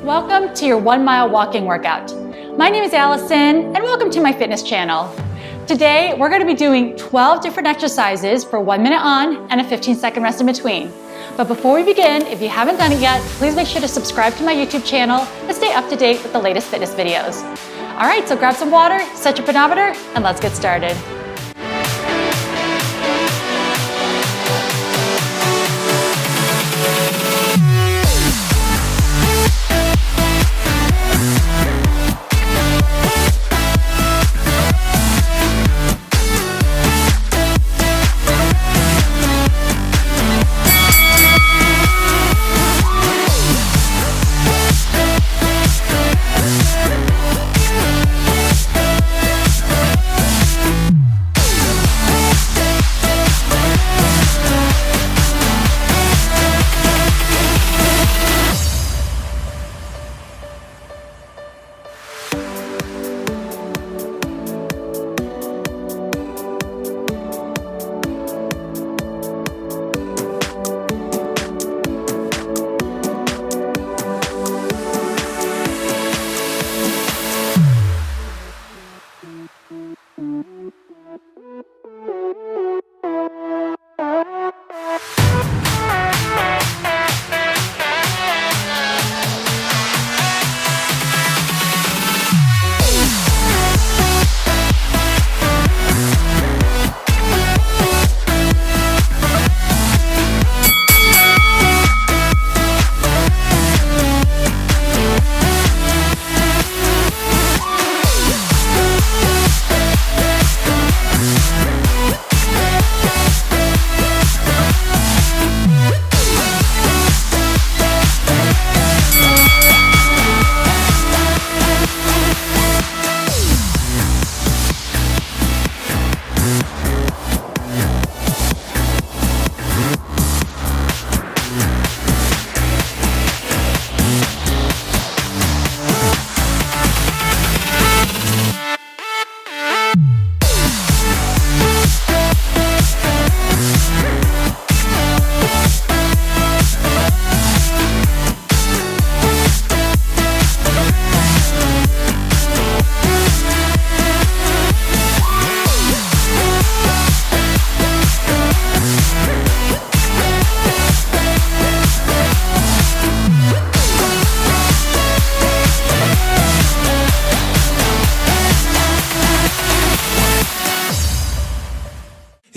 Welcome to your 1 mile walking workout. My name is Allison and welcome to my fitness channel. Today we're going to be doing 12 different exercises for 1 minute on and a 15-second rest in between. But before we begin, if you haven't done it yet, please make sure to subscribe to my YouTube channel to stay up to date with the latest fitness videos. All right, so grab some water, set your pedometer, and let's get started.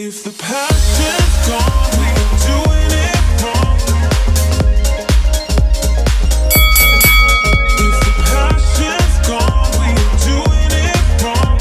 If the past is gone, we are doing it wrong. If the past is gone, we are doing it wrong.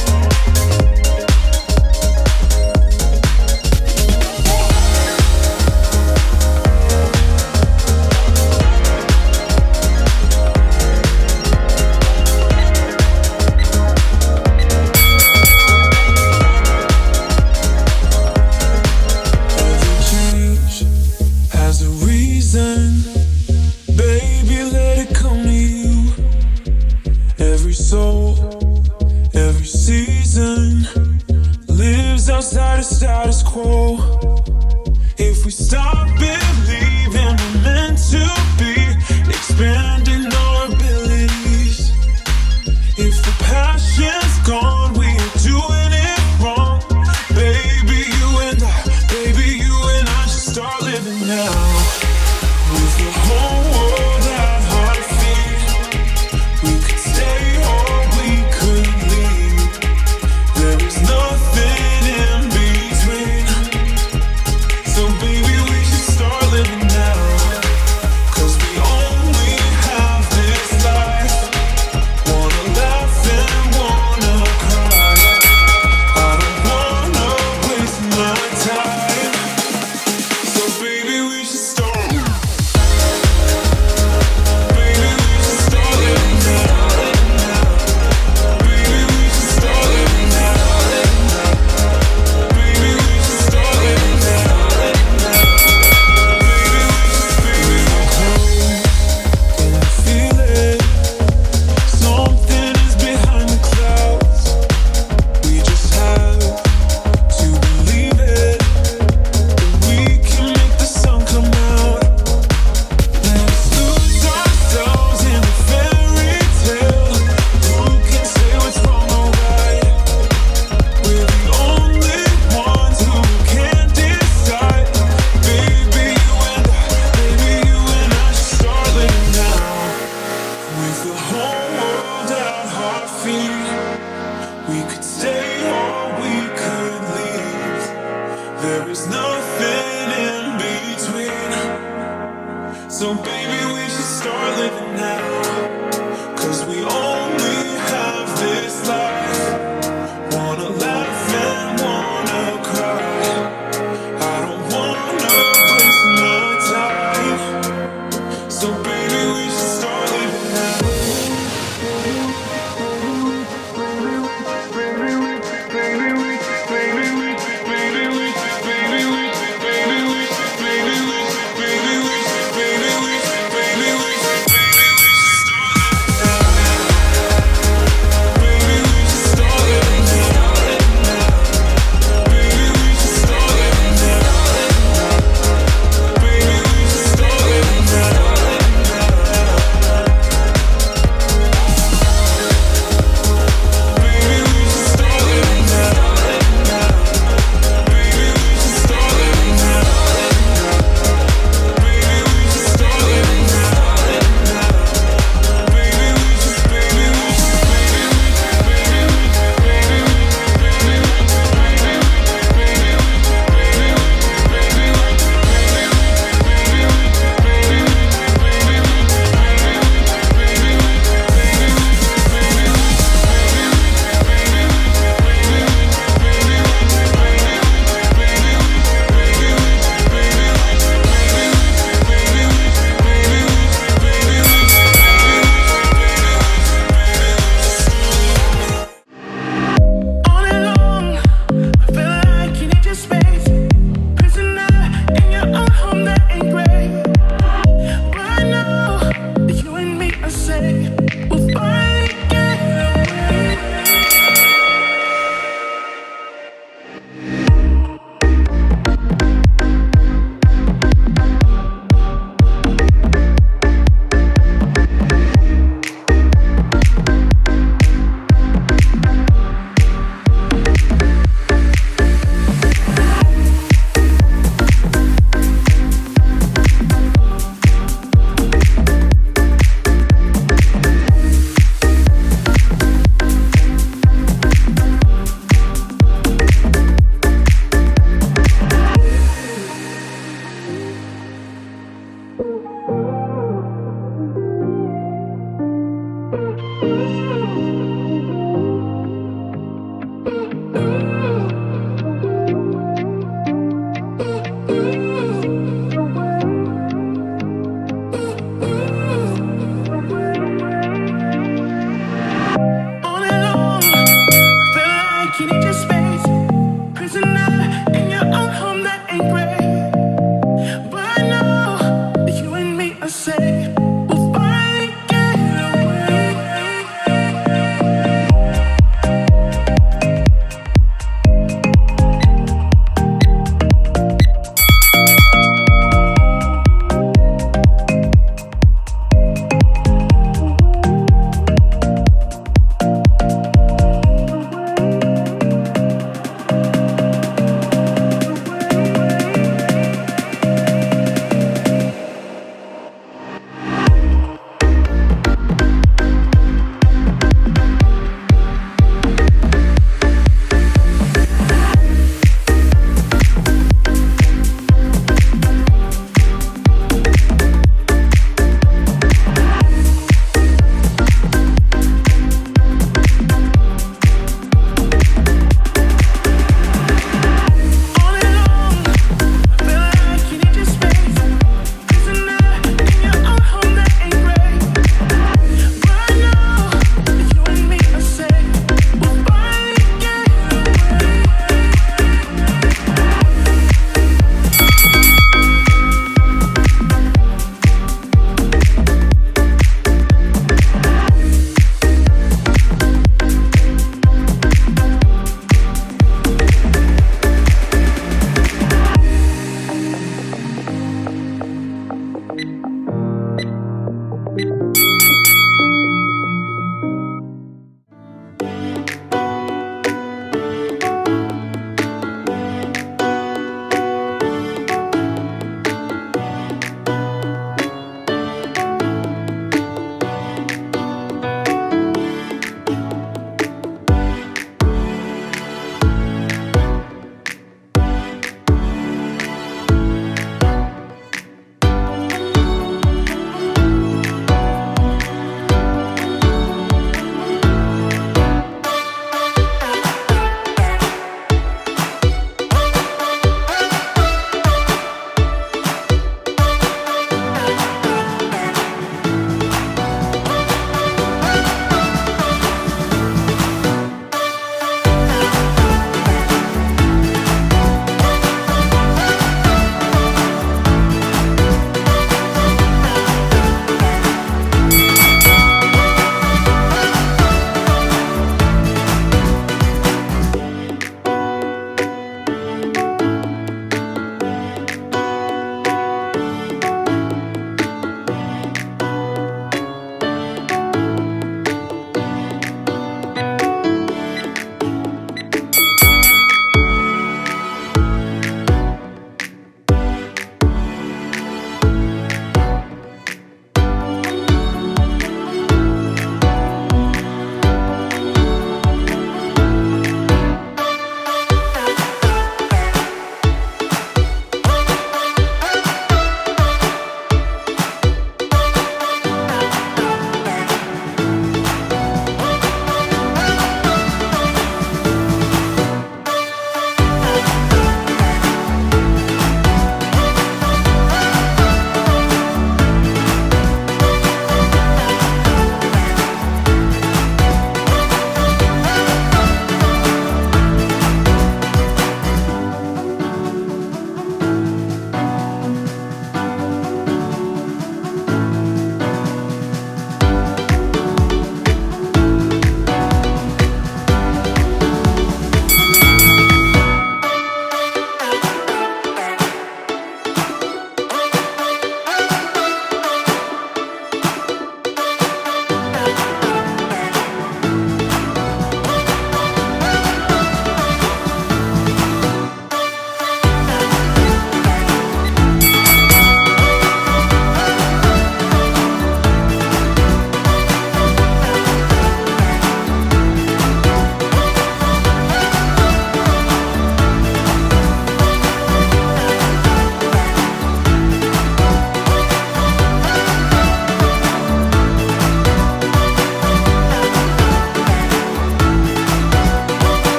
So baby, we should start living now. 'Cause we only have this life. Wanna laugh and wanna cry. I don't wanna waste my time. So baby, we should start living now.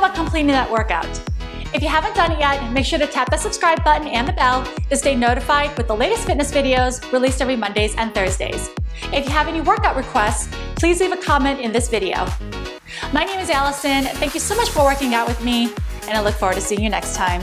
about completing that workout. If you haven't done it yet, make sure to tap the subscribe button and the bell to stay notified with the latest fitness videos released every Mondays and Thursdays. If you have any workout requests, please leave a comment in this video. My name is Allison. Thank you so much for working out with me, and I look forward to seeing you next time.